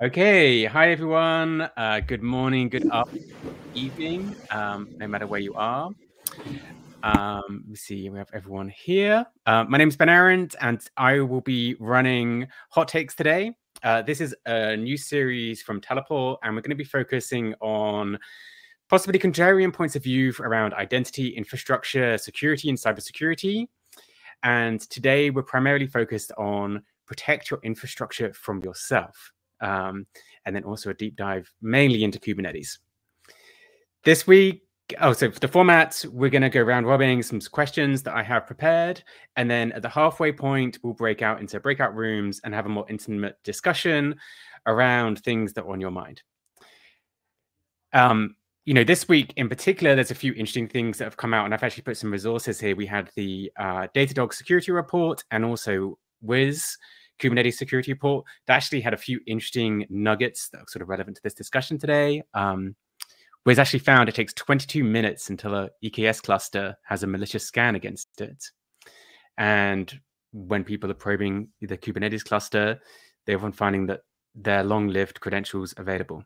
Okay, hi everyone. Good morning, good afternoon, evening, no matter where you are. Let's see, we have everyone here. My name is Ben Arendt, and I will be running Hot Takes today. This is a new series from Teleport, and we're going to be focusing on possibly contrarian points of view around identity, infrastructure, security, and cybersecurity. And today we're primarily focused on protect your infrastructure from yourself. And then also a deep dive mainly into Kubernetes. This week, so for the format, we're going to go round robin some questions that I have prepared. And then at the halfway point, we'll break out into breakout rooms and have a more intimate discussion around things that are on your mind. This week in particular, there's a few interesting things that have come out, and I've actually put some resources here. We had the Datadog security report and also Wiz Kubernetes security report that actually had a few interesting nuggets that are sort of relevant to this discussion today. Wiz actually found it takes 22 minutes until a EKS cluster has a malicious scan against it. And when people are probing the Kubernetes cluster, they're often finding that there are long-lived credentials available.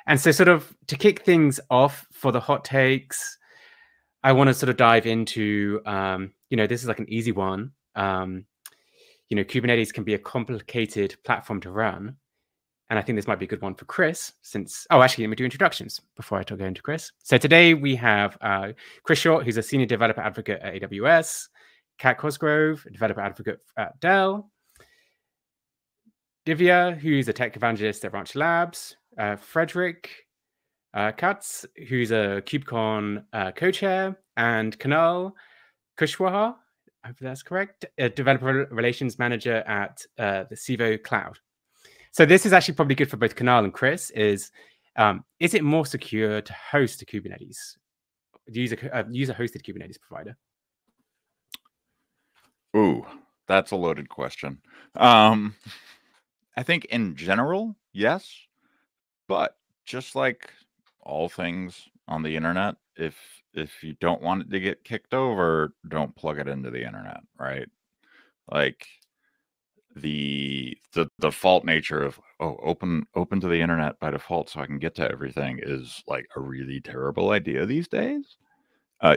And so sort of to kick things off for the hot takes, I want to sort of dive into, this is like an easy one. Kubernetes can be a complicated platform to run. And I think this might be a good one for Chris let me do introductions before I go into Chris. So today we have Chris Short, who's a senior developer advocate at AWS, Kat Cosgrove, a developer advocate at Dell, Divya, who's a tech evangelist at Ranch Labs, Frederick Kautz, who's a KubeCon co-chair, and Kunal Kushwaha, I hope that's correct, a developer relations manager at the Civo Cloud. So this is actually probably good for both Kunal and Chris. Is it more secure to host a Kubernetes, use a hosted Kubernetes provider? Ooh, that's a loaded question. I think in general, yes, but just like all things on the internet, if you don't want it to get kicked over, don't plug it into the internet, right? Like the default nature of open to the internet by default so I can get to everything is like a really terrible idea these days.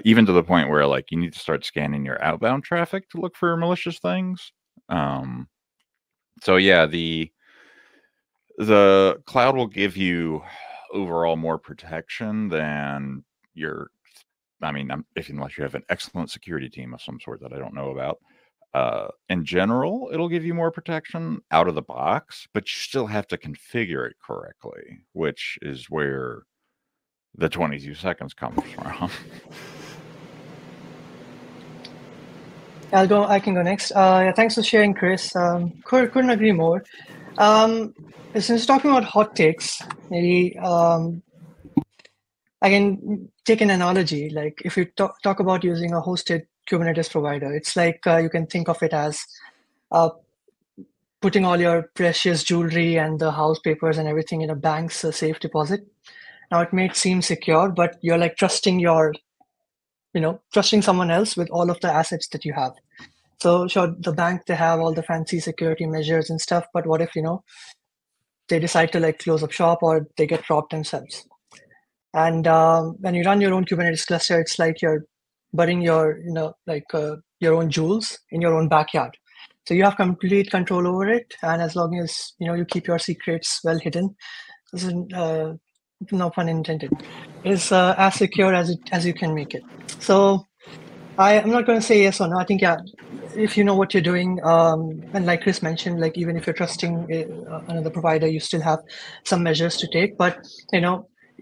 Even to the point where like you need to start scanning your outbound traffic to look for malicious things. So yeah, the cloud will give you overall more protection than unless you have an excellent security team of some sort that I don't know about. In general, it'll give you more protection out of the box, but you still have to configure it correctly, which is where the 22 seconds comes from. I can go next. Thanks for sharing, Chris. Couldn't agree more. Since talking about hot takes, maybe I can take an analogy. Like if you talk about using a hosted Kubernetes provider, it's like you can think of it as putting all your precious jewelry and the house papers and everything in a bank's safe deposit. Now it may seem secure, but you're like trusting someone else with all of the assets that you have. So sure, the bank, they have all the fancy security measures and stuff, but what if, they decide to like close up shop or they get robbed themselves? And when you run your own Kubernetes cluster, it's like you're burying your own jewels in your own backyard. So you have complete control over it. And as long as, you keep your secrets well hidden, this is no pun intended, is as secure as you can make it. So I'm not going to say yes or no. I think, yeah, if you know what you're doing, and like Chris mentioned, like even if you're trusting another provider, you still have some measures to take. But,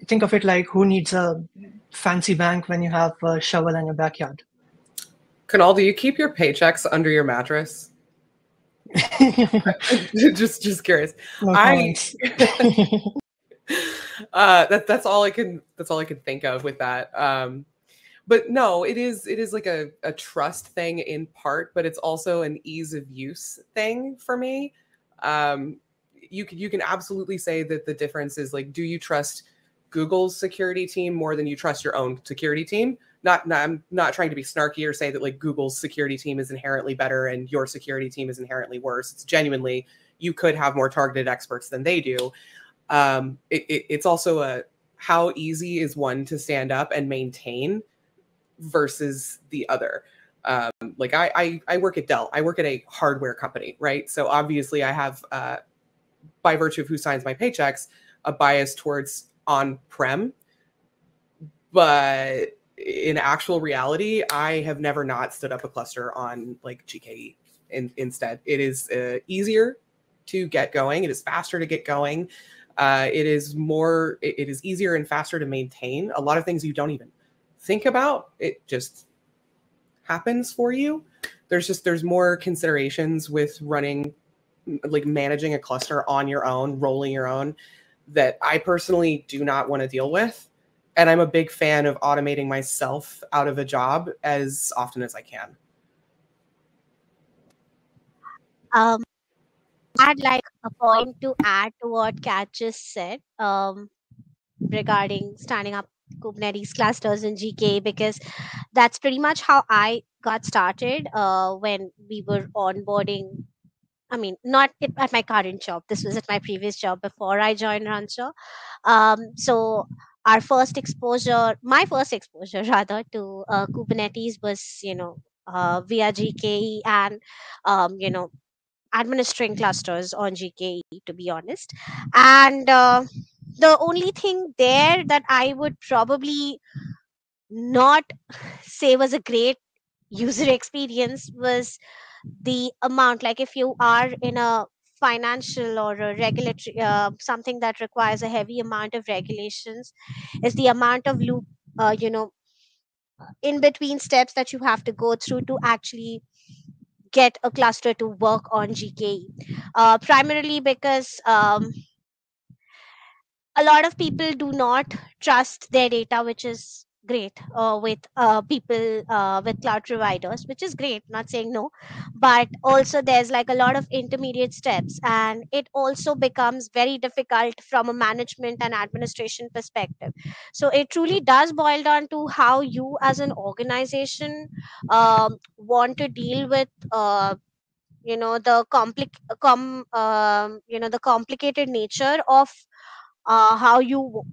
think of it like who needs a fancy bank when you have a shovel in your backyard? Kunal, do you keep your paychecks under your mattress? just curious. No comments. That's all I can think of with that. But no, it is like a trust thing in part, but it's also an ease of use thing for me. You can absolutely say that the difference is like, do you trust Google's security team more than you trust your own security team? I'm not trying to be snarky or say that like Google's security team is inherently better and your security team is inherently worse. It's genuinely, you could have more targeted experts than they do. It's also how easy is one to stand up and maintain versus the other. Like I work at Dell. I work at a hardware company, right? So obviously I have, by virtue of who signs my paychecks, a bias towards on-prem. But in actual reality, I have never not stood up a cluster on like GKE. Instead, it is easier to get going. It is faster to get going. It is easier and faster to maintain. A lot of things you don't even think about. It just happens for you. There's more considerations with running, like managing a cluster on your own, rolling your own, that I personally do not want to deal with. And I'm a big fan of automating myself out of a job as often as I can. I'd like a point to add to what Kat just said regarding standing up Kubernetes clusters in GK, because that's pretty much how I got started when we were onboarding. I mean, not at my current job. This was at my previous job before I joined Rancho. So my first exposure rather to Kubernetes was, via GKE and, administering clusters on GKE, to be honest. And the only thing there that I would probably not say was a great user experience was the amount. Like if you are in a financial or a regulatory something that requires a heavy amount of regulations, is the amount of loop in between steps that you have to go through to actually get a cluster to work on GKE. Primarily because a lot of people do not trust their data, which is great, with people with cloud providers, which is great, not saying no. But also there's like a lot of intermediate steps, and it also becomes very difficult from a management and administration perspective. So it truly does boil down to how you as an organization want to deal with the complicated nature of how you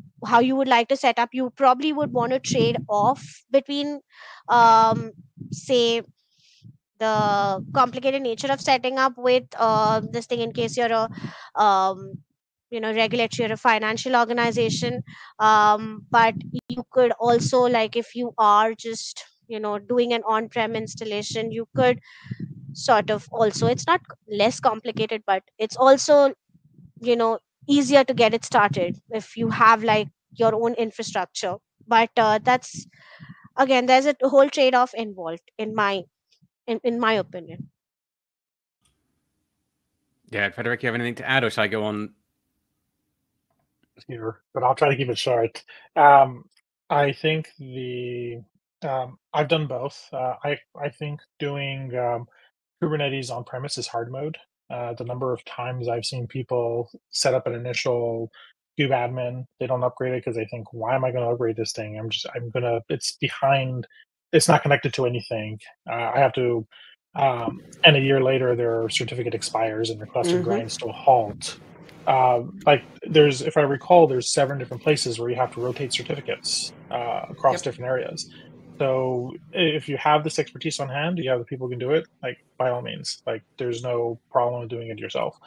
would like to set up. You probably would want to trade off between, say, the complicated nature of setting up with this thing, in case you're a regulatory or a financial organization. But you could also, like, if you are just doing an on-prem installation, you could sort of also, it's not less complicated, but it's also easier to get it started if you have like your own infrastructure. But that's, again, there's a whole trade-off involved in my opinion. Yeah, Frederick, you have anything to add, or shall I go on? Here, but I'll try to keep it short. I think I've done both. I think doing Kubernetes on premise is hard mode. The number of times I've seen people set up an initial kubeadmin, they don't upgrade it because they think, why am I going to upgrade this thing? It's behind, it's not connected to anything. I have to, and a year later, their certificate expires and their cluster grinds to a halt. If I recall, there's 7 different places where you have to rotate certificates across different areas. So if you have this expertise on hand, you have the people who can do it, like, by all means, like, there's no problem with doing it yourself.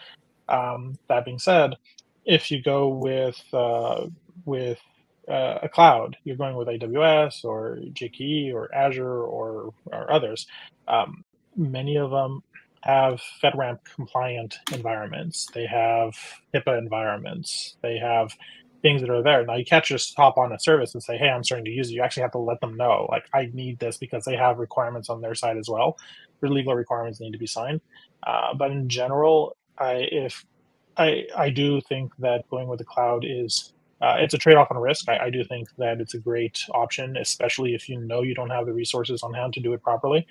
That being said, if you go with a cloud, you're going with AWS or GKE or Azure or others. Many of them have FedRAMP compliant environments. They have HIPAA environments. They have things that are there. Now, you can't just hop on a service and say, hey, I'm starting to use it. You actually have to let them know, like, I need this, because they have requirements on their side as well. Their legal requirements need to be signed. But in general, I do think that going with the cloud is, it's a trade-off on risk. I do think that it's a great option, especially if you know you don't have the resources on hand to do it properly.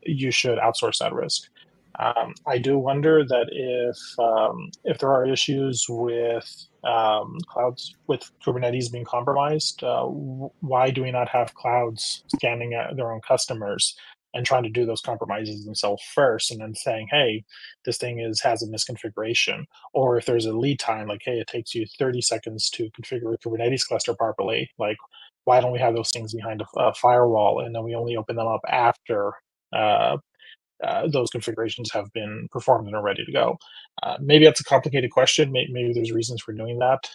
You should outsource that risk. I do wonder that if there are issues with clouds, with Kubernetes being compromised, why do we not have clouds scanning at their own customers and trying to do those compromises themselves first, and then saying, hey, this thing has a misconfiguration. Or if there's a lead time, like, hey, it takes you 30 seconds to configure a Kubernetes cluster properly, like, why don't we have those things behind a firewall, and then we only open them up after those configurations have been performed and are ready to go? Maybe that's a complicated question. Maybe there's reasons for doing that.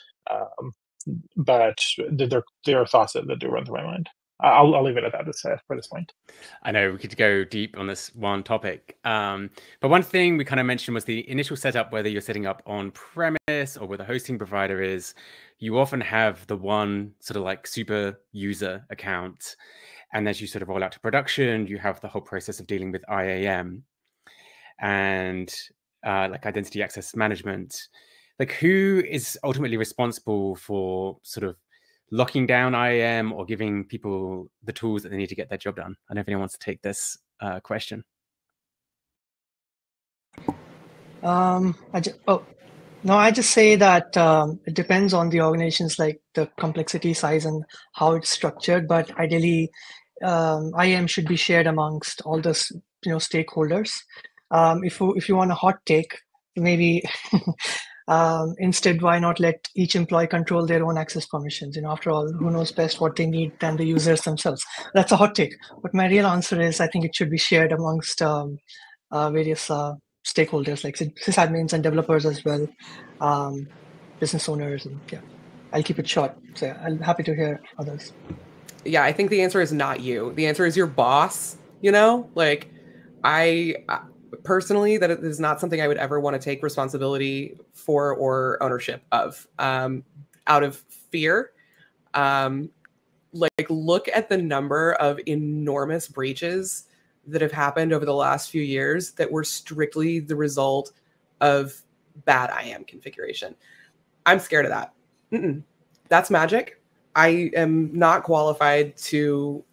But there are thoughts that do run through my mind. I'll leave it at that for this point. I know we could go deep on this one topic. But one thing we kind of mentioned was the initial setup, whether you're setting up on premise or where the hosting provider is, you often have the one sort of like super user account. And as you sort of roll out to production, you have the whole process of dealing with IAM and like identity access management. Like, who is ultimately responsible for sort of locking down IAM or giving people the tools that they need to get their job done? I don't know if anyone wants to take this question. I just say that it depends on the organization's like the complexity, size, and how it's structured. But ideally, IAM should be shared amongst all the stakeholders. If you want a hot take, maybe instead, why not let each employee control their own access permissions? After all, who knows best what they need than the users themselves? That's a hot take. But my real answer is I think it should be shared amongst various stakeholders like sysadmins and developers as well, business owners, and yeah. I'll keep it short. So yeah, I'm happy to hear others. Yeah, I think the answer is not you. The answer is your boss. Like I personally, that is not something I would ever want to take responsibility for or ownership of, out of fear. Like, look at the number of enormous breaches that have happened over the last few years that were strictly the result of bad IAM configuration. I'm scared of that. That's magic. I am not qualified to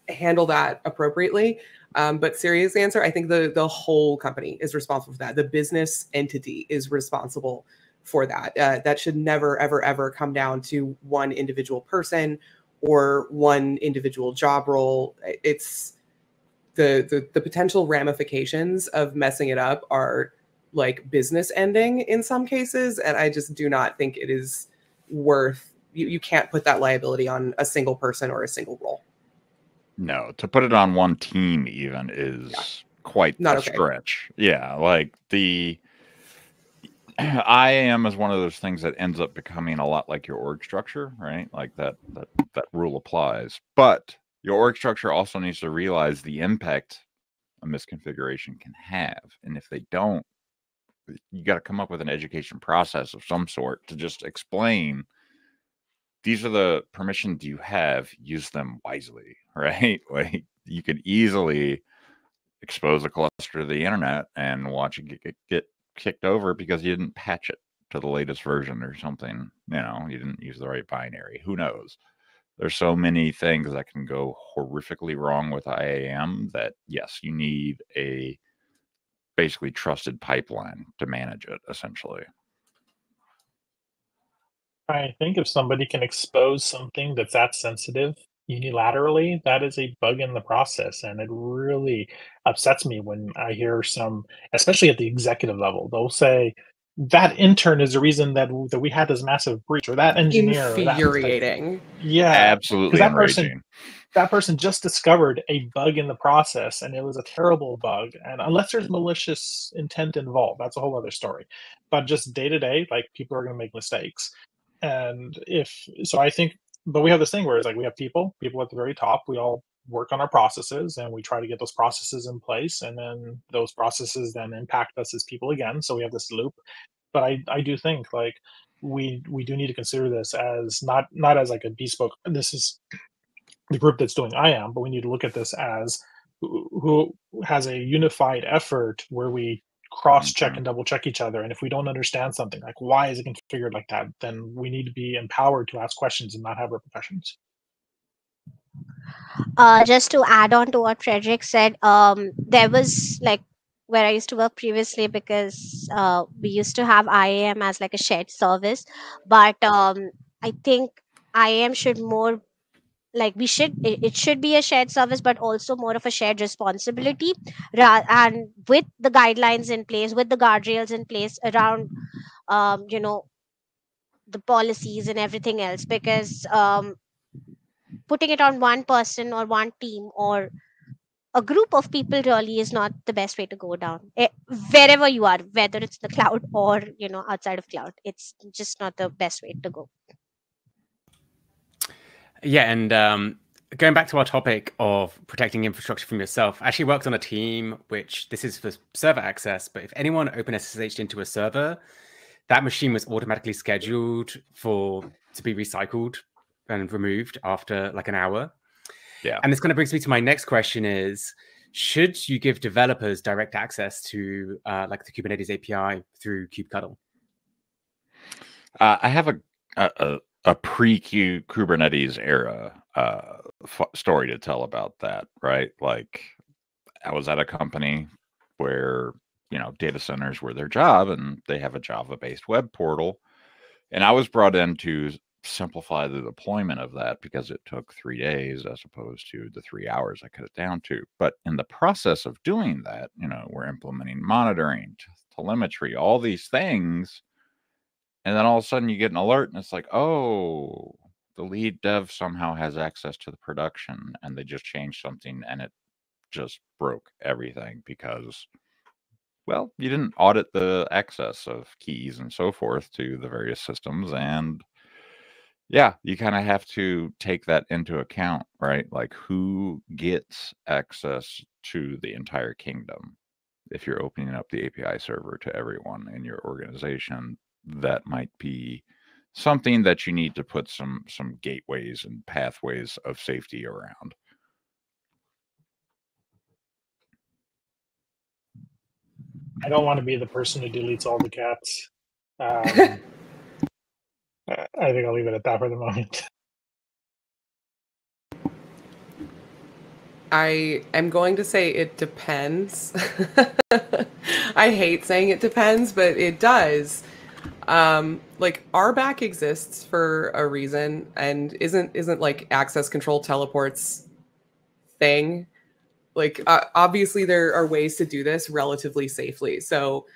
handle that appropriately. But serious answer, I think the whole company is responsible for that. The business entity is responsible for that. That should never, ever, ever come down to one individual person or one individual job role. It's the potential ramifications of messing it up are like business ending in some cases. And I just do not think it is worth, you can't put that liability on a single person or a single role. No, to put it on one team even is quite Not a okay. stretch. Yeah, like the IAM is one of those things that ends up becoming a lot like your org structure, right? Like that rule applies. But your org structure also needs to realize the impact a misconfiguration can have. And if they don't, you got to come up with an education process of some sort to just explain, these are the permissions you have, use them wisely, right? Like, you could easily expose a cluster to the internet and watch it get kicked over because you didn't patch it to the latest version or something. You didn't use the right binary. Who knows? There's so many things that can go horrifically wrong with IAM that, yes, you need a basically trusted pipeline to manage it, essentially. I think if somebody can expose something that's that sensitive unilaterally, that is a bug in the process. And it really upsets me when I hear some, especially at the executive level, they'll say, that intern is the reason that we had this massive breach, or that engineer. Infuriating. Yeah. Absolutely enraging. That person just discovered a bug in the process, and it was a terrible bug. And unless there's malicious intent involved, that's a whole other story. But just day to day, like, people are going to make mistakes. And I think, but we have this thing where it's like we have people at the very top. We all work on our processes and we try to get those processes in place, and then those processes then impact us as people again. So we have this loop. But I do think, like, we do need to consider this as not as like a bespoke, this is the group that's doing IAM, but we need to look at this as who has a unified effort where we cross-check and double-check each other. And if we don't understand something, like why is it configured like that, then we need to be empowered to ask questions and not have repercussions. Just to add on to what Frederick said, there was like where I used to work previously, because we used to have IAM as like a shared service, but I think IAM should more like it should be a shared service, but also more of a shared responsibility, and with the guidelines in place, with the guardrails in place around you know, the policies and everything else. Because putting it on one person or one team or a group of people really is not the best way to go down, wherever you are, whether it's the cloud or, you know, outside of cloud. It's just not the best way to go. Yeah, and going back to our topic of protecting infrastructure from yourself, I actually worked on a team which, this is for server access, but if anyone open SSH'd into a server, that machine was automatically scheduled to be recycled and removed after like an hour. Yeah. And this kind of brings me to my next question is, should you give developers direct access to like the Kubernetes API through kubectl? I have a pre-Kubernetes era story to tell about that, right? Like, I was at a company where, you know, data centers were their job, and they have a Java-based web portal. And I was brought in to simplify the deployment of that because it took 3 days as opposed to the 3 hours I cut it down to. But in the process of doing that, you know, we're implementing monitoring, telemetry, all these things. And then all of a sudden you get an alert and it's like, oh, the lead dev somehow has access to the production, and they just changed something, and it just broke everything because, well, you didn't audit the access of keys and so forth to the various systems. And yeah, you kind of have to take that into account, right? Like, who gets access to the entire kingdom? If you're opening up the API server to everyone in your organization, that might be something that you need to put some gateways and pathways of safety around. I don't want to be the person who deletes all the cats. I think I'll leave it at that for the moment. I am going to say it depends. I hate saying it depends, but it does. Like, RBAC exists for a reason, and isn't like access control teleports thing. Like, obviously there are ways to do this relatively safely. So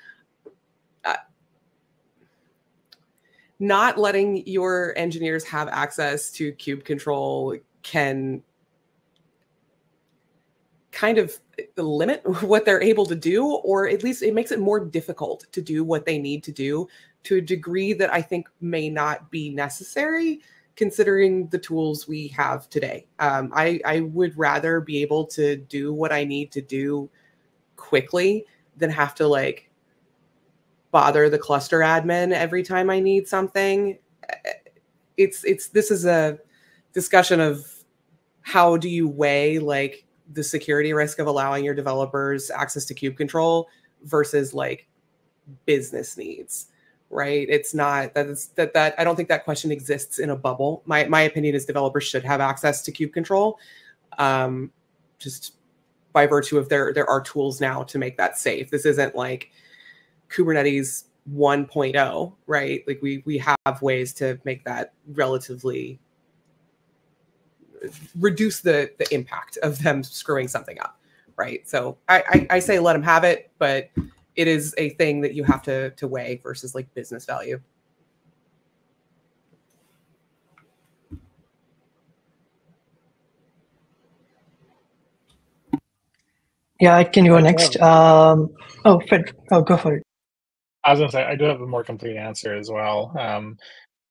not letting your engineers have access to kube control can kind of limit what they're able to do, or at least it makes it more difficult to do what they need to do to a degree that I think may not be necessary considering the tools we have today. I would rather be able to do what I need to do quickly than have to like bother the cluster admin every time I need something. This is a discussion of how do you weigh like the security risk of allowing your developers access to kube control versus like business needs, right? It's not that I don't think that question exists in a bubble. My opinion is developers should have access to kube control, just by virtue of there are tools now to make that safe. This isn't like Kubernetes 1.0, right? Like we have ways to make that relatively reduce the impact of them screwing something up, right? So I say let them have it, but it is a thing that you have to weigh versus like business value. Yeah, I can go next. Fred, go for it. I was going to say, I do have a more complete answer as well.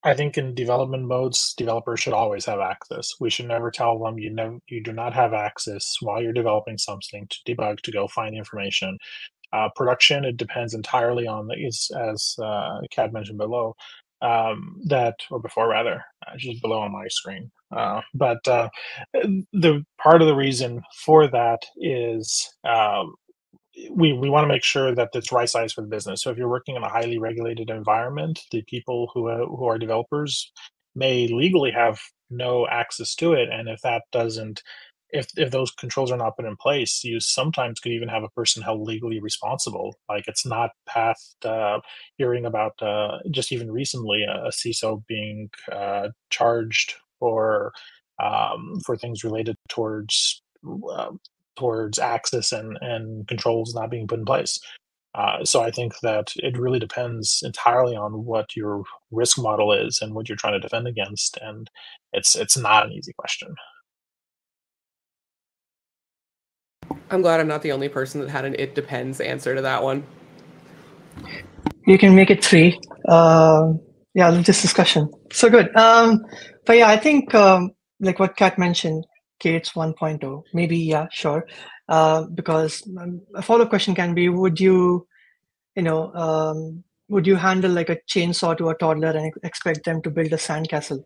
I think in development modes, developers should always have access. We should never tell them you do not have access while you're developing something to debug, to go find information. Production, it depends entirely on as Kat mentioned below, or before rather, just below on my screen. But the part of the reason for that is we want to make sure that it's right size for the business. So if you're working in a highly regulated environment, the people who are developers may legally have no access to it, and if that doesn't, if those controls are not put in place, you sometimes could even have a person held legally responsible. Like, it's not past hearing about just even recently a CISO being charged for for things related towards access and controls not being put in place. So I think that it really depends entirely on what your risk model is and what you're trying to defend against, and it's not an easy question. I'm glad I'm not the only person that had an "it depends" answer to that one. You can make it 3. Yeah, this discussion. So good. But yeah, I think like what Kat mentioned, Kate's 1.0, maybe, yeah, sure. Because a follow-up question can be, would you handle like a chainsaw to a toddler and expect them to build a sandcastle?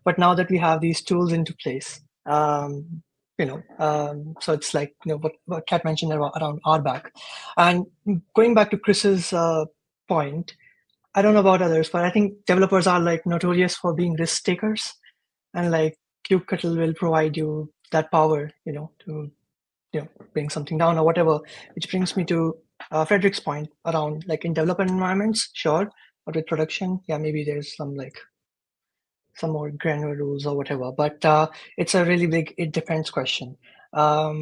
But now that we have these tools into place, so it's like what Kat mentioned around RBAC. And going back to Chris's point, I don't know about others, but I think developers are like notorious for being risk takers, and like kubectl will provide you that power, to bring something down or whatever. Which brings me to Frederick's point around like in development environments, sure, but with production, yeah, maybe there's some more granular rules or whatever. But it's a really big it depends question. Yeah,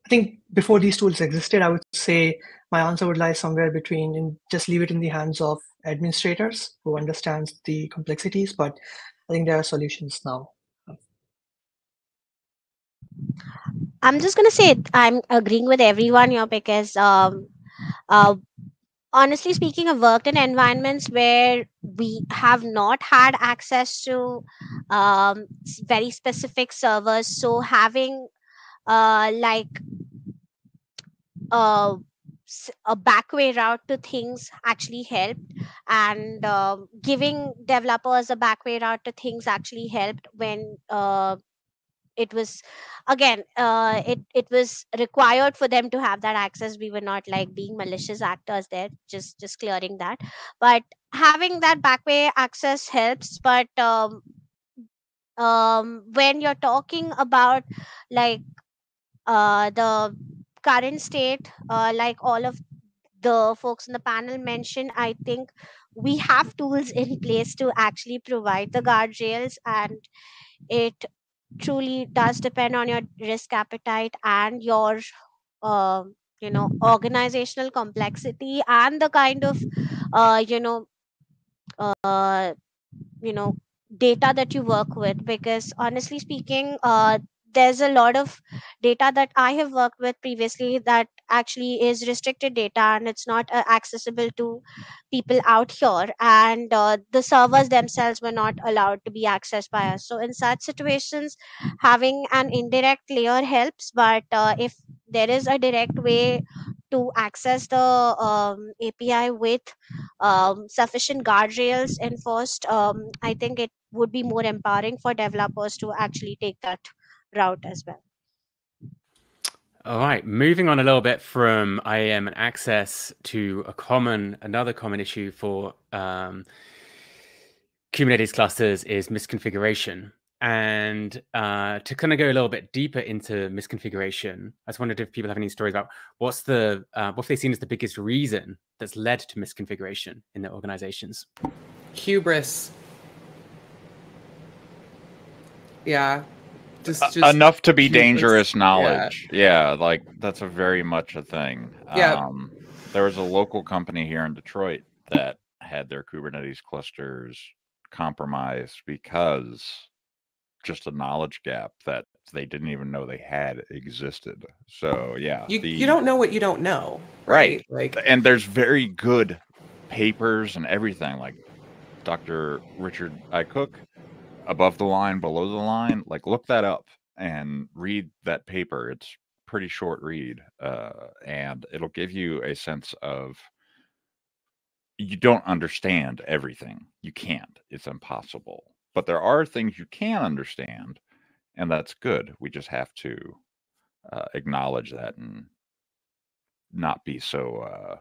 I think before these tools existed, I would say my answer would lie somewhere between just leave it in the hands of administrators who understands the complexities. But I think there are solutions now. I'm just gonna say I'm agreeing with everyone here because honestly speaking, I've worked in environments where we have not had access to very specific servers. So having like uh, a back way route to things actually helped, and giving developers a back way route to things actually helped when it was again it was required for them to have that access. We were not like being malicious actors there, just clearing that. But having that back way access helps. But when you're talking about like the current state, like all of the folks in the panel mentioned, I think we have tools in place to actually provide the guardrails, and it truly does depend on your risk appetite and your organizational complexity and the kind of uh, you know uh, you know data that you work with. Because honestly speaking, there's a lot of data that I have worked with previously that actually is restricted data, and it's not accessible to people out here, and the servers themselves were not allowed to be accessed by us. So in such situations, having an indirect layer helps. But if there is a direct way to access the API with sufficient guardrails enforced, I think it would be more empowering for developers to actually take that route as well. All right, moving on a little bit from IAM and access to another common issue for Kubernetes clusters is misconfiguration. And to kind of go a little bit deeper into misconfiguration, I just wondered if people have any stories about what they've seen as the biggest reason that's led to misconfiguration in their organizations. Hubris. Yeah. Just enough to be dangerous knowledge. Yeah, like that's a very much a thing. Yeah. There was a local company here in Detroit that had their Kubernetes clusters compromised because just a knowledge gap that they didn't even know they had existed. So yeah, you don't know what you don't know, right? Like, and there's very good papers and everything, like Dr. Richard I. Cook, Above the Line, Below the Line. Like, look that up and read that paper. It's pretty short read, and it'll give you a sense of you don't understand everything. You can't. It's impossible. But there are things you can understand, and that's good. We just have to acknowledge that and not be so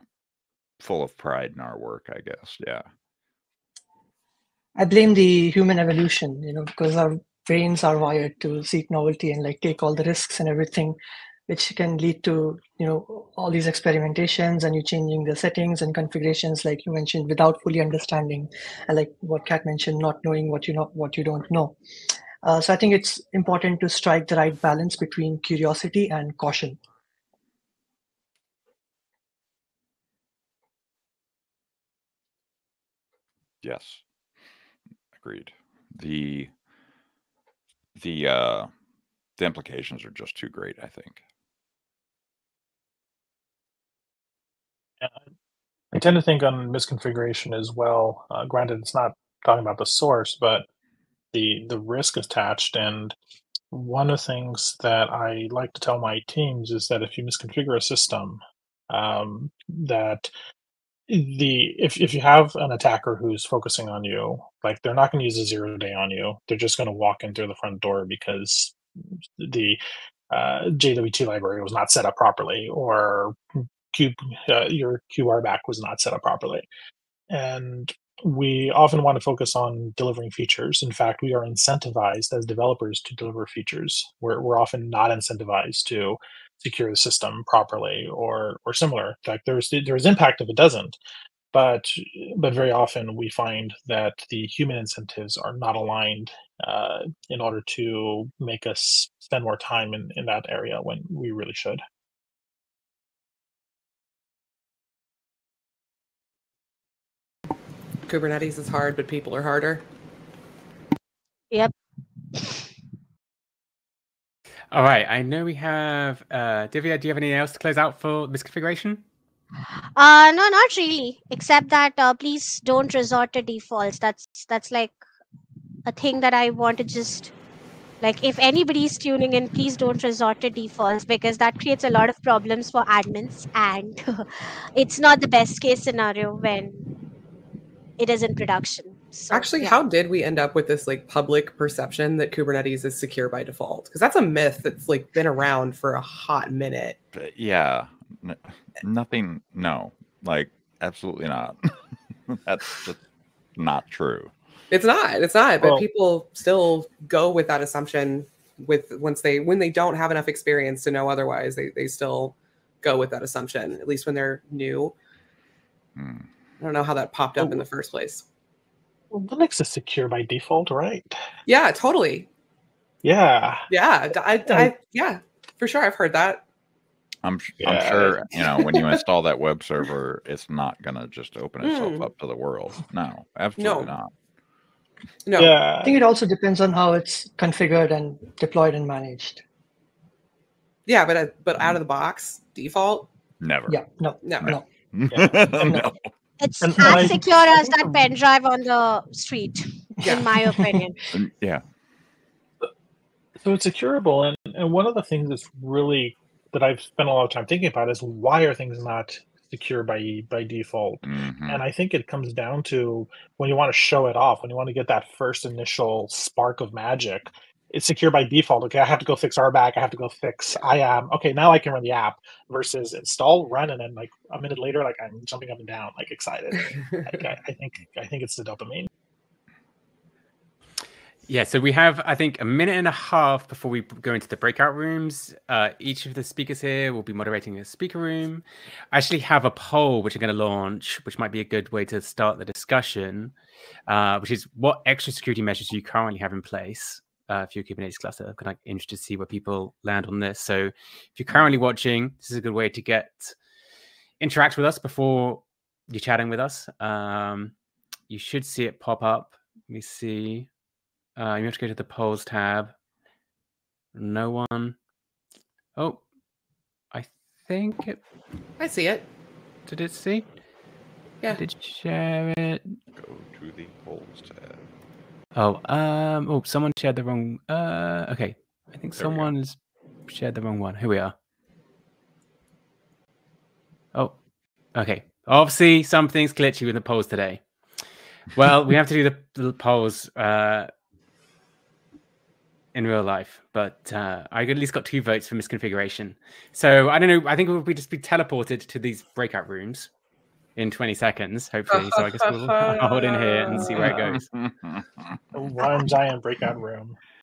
full of pride in our work, I guess. Yeah. I blame the human evolution, because our brains are wired to seek novelty and like take all the risks and everything, which can lead to, all these experimentations and you changing the settings and configurations, like you mentioned, without fully understanding, and like what Kat mentioned, not knowing what you don't know. So I think it's important to strike the right balance between curiosity and caution. Yes, agreed. The implications are just too great, I think. I tend to think on misconfiguration as well. Granted, it's not talking about the source, but the risk attached. And one of the things that I like to tell my teams is that if you misconfigure a system, that if you have an attacker who's focusing on you, like they're not going to use a 0-day on you. They're just going to walk in through the front door because the JWT library was not set up properly, or your QR back was not set up properly. And we often want to focus on delivering features. In fact, we are incentivized as developers to deliver features. We're often not incentivized to secure the system properly or similar. In fact, there's impact if it doesn't, but very often we find that the human incentives are not aligned in order to make us spend more time in that area when we really should. Kubernetes is hard, but people are harder. Yep. All right. I know we have Divya. Do you have anything else to close out for misconfiguration? No, not really. Except that please don't resort to defaults. That's like a thing that I want to just like. If anybody's tuning in, please don't resort to defaults, because that creates a lot of problems for admins, and it's not the best case scenario when it is in production. So, Actually, yeah. how did we end up with this like public perception that Kubernetes is secure by default? Because that's a myth that's like been around for a hot minute. But yeah, nothing. No, like absolutely not. That's not true. It's not. But Well- people still go with that assumption when they don't have enough experience to know otherwise. They still go with that assumption, at least when they're new. I don't know how that popped up in the first place. Well, Linux is secure by default, right? Yeah, totally. Yeah. Yeah, yeah, for sure. I've heard that. I'm sure, when you install that web server, it's not going to just open itself up to the world. No, absolutely not. No. Yeah. I think it also depends on how it's configured and deployed and managed. Yeah, but out of the box, default? Never. Yeah, no. No. It's And as secure as that pen drive on the street, Yeah. in my opinion. Yeah. So it's securable, and one of the things that I've spent a lot of time thinking about is why are things not secure by default? Mhm. And I think it comes down to when you want to show it off, when you want to get that first initial spark of magic. It's secure by default. Okay, I have to go fix RBAC. I have to go fix IAM. Okay, now I can run the app. Versus install, run, and then like a minute later, like I'm jumping up and down, like excited. I think it's the dopamine. Yeah, so we have, I think, a minute and a half before we go into the breakout rooms. Each of the speakers here will be moderating a speaker room. I actually have a poll which I'm going to launch, which might be a good way to start the discussion, which is what extra security measures do you currently have in place for your Kubernetes cluster? I'm kind of interested to see where people land on this. So if you're currently watching, this is a good way to interact with us before you're chatting with us. You should see it pop up. Let me see. You have to go to the polls tab. No one. Oh, I think it. I see it. Did it see? Yeah. Did you share it? Go to the polls tab. Oh, someone shared the wrong. Okay. I think someone's shared the wrong one. Here we are. Oh, okay. Obviously, something's glitchy with the polls today. Well, we have to do the polls in real life, but I at least got 2 votes for misconfiguration. So I don't know. I think we'll just be teleported to these breakout rooms in 20 seconds, hopefully. So I guess we'll hold in here and see where it goes. One giant breakout room.